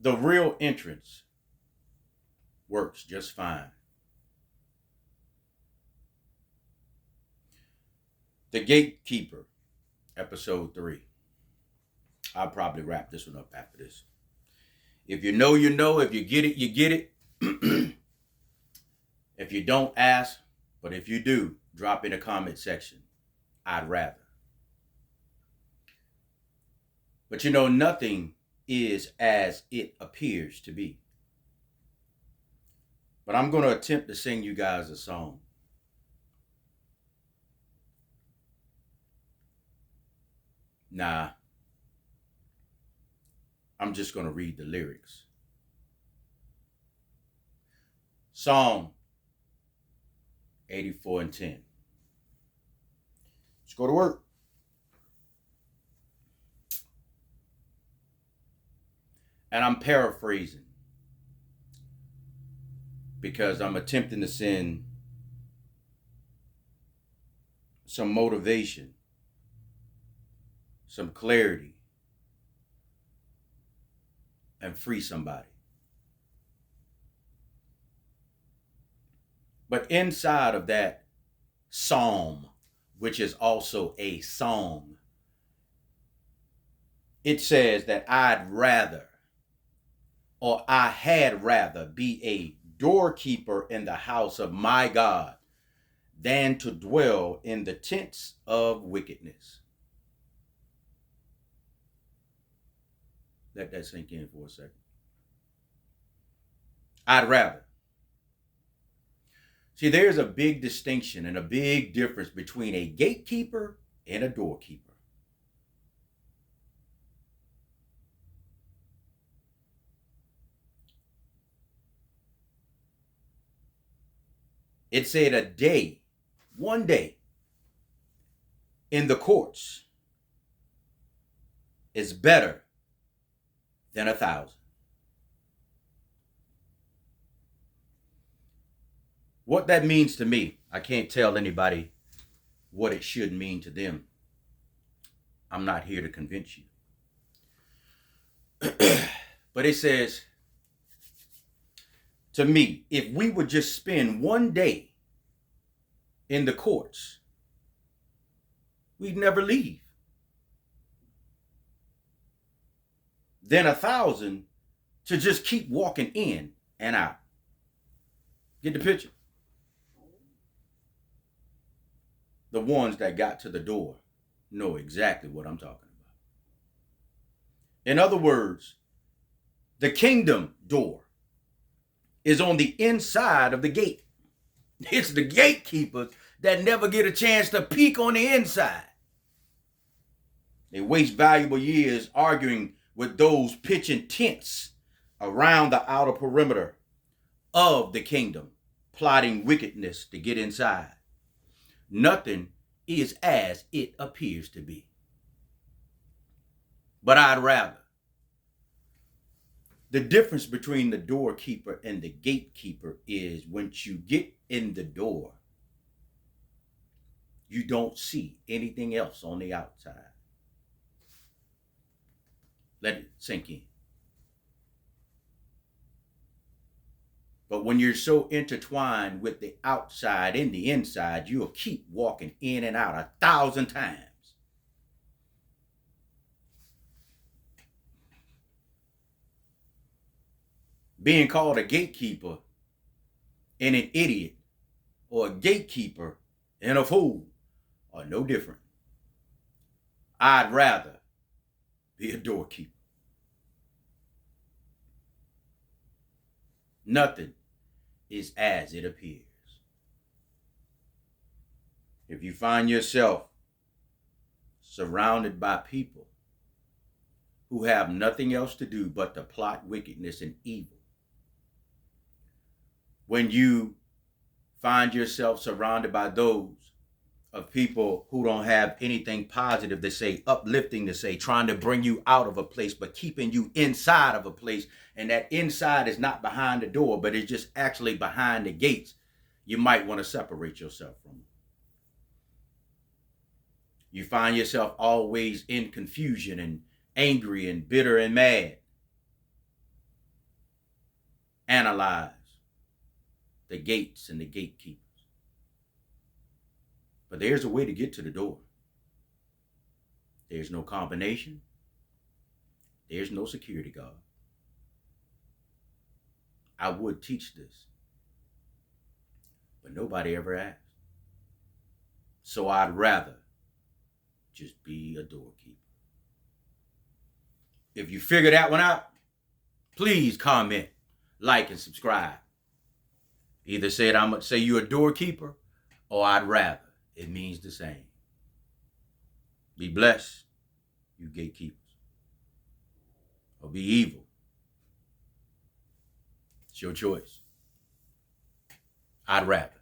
The real entrance works just fine. The Gatekeeper, episode 3. I'll probably wrap this one up after this. If you know, you know. If you get it, you get it. If you don't, ask. But if you do, drop in the comment section. I'd rather. But you know, nothing is as it appears to be. But I'm going to attempt to sing you guys a song. Nah, I'm just going to read the lyrics. Psalm 84 and 10. Let's go to work. And I'm paraphrasing because I'm attempting to send some motivation, some clarity, and free somebody. But inside of that psalm, which is also a song, it says that I'd rather, or I had rather, be a doorkeeper in the house of my God than to dwell in the tents of wickedness. Let that sink in for a second. I'd rather. See, there's a big distinction and a big difference between a gatekeeper and a doorkeeper. It said a day, one day, in the courts is better than 1,000. What that means to me, I can't tell anybody what it should mean to them. I'm not here to convince you. But it says, to me, if we would just spend one day in the courts, we'd never leave. Then 1,000 to just keep walking in and out. Get the picture? The ones that got to the door know exactly what I'm talking about. In other words, the kingdom door is on the inside of the gate. It's the gatekeepers that never get a chance to peek on the inside. They waste valuable years arguing with those pitching tents around the outer perimeter of the kingdom, plotting wickedness to get inside. Nothing is as it appears to be. But I'd rather. The difference between the doorkeeper and the gatekeeper is once you get in the door, you don't see anything else on the outside. Let it sink in. But when you're so intertwined with the outside and the inside, you'll keep walking in and out 1,000 times. Being called a gatekeeper and an idiot, or a gatekeeper and a fool, are no different. I'd rather be a doorkeeper. Nothing is as it appears. If you find yourself surrounded by people who have nothing else to do but to plot wickedness and evil, when you find yourself surrounded by those of people who don't have anything positive to say, uplifting to say, trying to bring you out of a place, but keeping you inside of a place, and that inside is not behind the door, but it's just actually behind the gates, you might want to separate yourself from them. You find yourself always in confusion and angry and bitter and mad. analyze the gates and the gatekeepers. But there's a way to get to the door. There's no combination. There's no security guard. I would teach this, but nobody ever asked. So I'd rather just be a doorkeeper. If you figure that one out, please comment, like, and subscribe. Either say you're a doorkeeper, or I'd rather. It means the same. Be blessed, you gatekeepers. Or be evil. It's your choice. I'd rather.